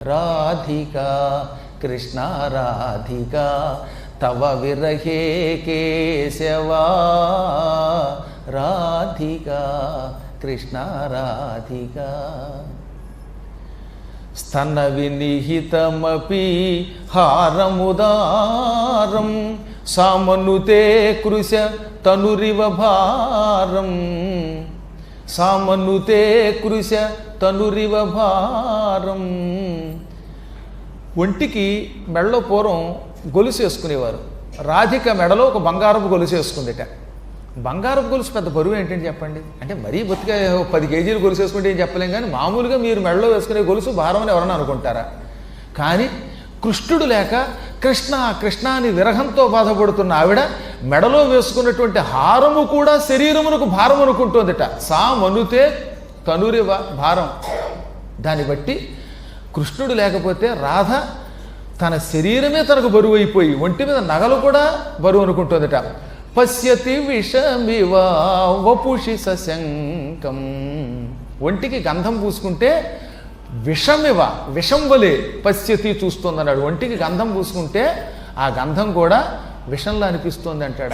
రాధికా కృష్ణ రాధికా తవ విరహే కేశవా రాధికా కృష్ణ రాధికా స్తన వినిహితమపి హారముదారం సామనుతే కృశ తనురివ భారం సామనుతే కృశ తనురివ భారం. ఒంటికి మెడలో పూర్వం గొలుసు వేసుకునేవారు. రాధిక మెడలో ఒక బంగారపు గొలుసు వేసుకుందిట. బంగారపు గొలుసు పెద్ద బరువు ఏంటంటే చెప్పండి. అంటే మరీ బతిగా 10 కేజీలు గొలుసు వేసుకుంటే ఏం చెప్పలేం, కానీ మామూలుగా మీరు మెడలో వేసుకునే గొలుసు భారం అని ఎవరన్నా అనుకుంటారా? కానీ కృష్ణుడు లేక కృష్ణ కృష్ణ అని విరహంతో బాధపడుతున్న ఆవిడ మెడలో వేసుకున్నటువంటి హారము కూడా శరీరమునకు భారం అనుకుంటోందిట. సా మనుతే తనురివ భారం. దాన్ని బట్టి కృష్ణుడు లేకపోతే రాధ తన శరీరమే తనకు బరువు అయిపోయి ఒంటి మీద నగలు కూడా బరువు అనుకుంటుందట. పశ్యతి విషమివ వపుషి సశంకం. ఒంటికి గంధం పూసుకుంటే విషమివ విషం వలె పశ్యతి చూస్తుంది అన్నాడు. ఒంటికి గంధం పూసుకుంటే ఆ గంధం కూడా విషంలా అనిపిస్తుంది అంటాడు.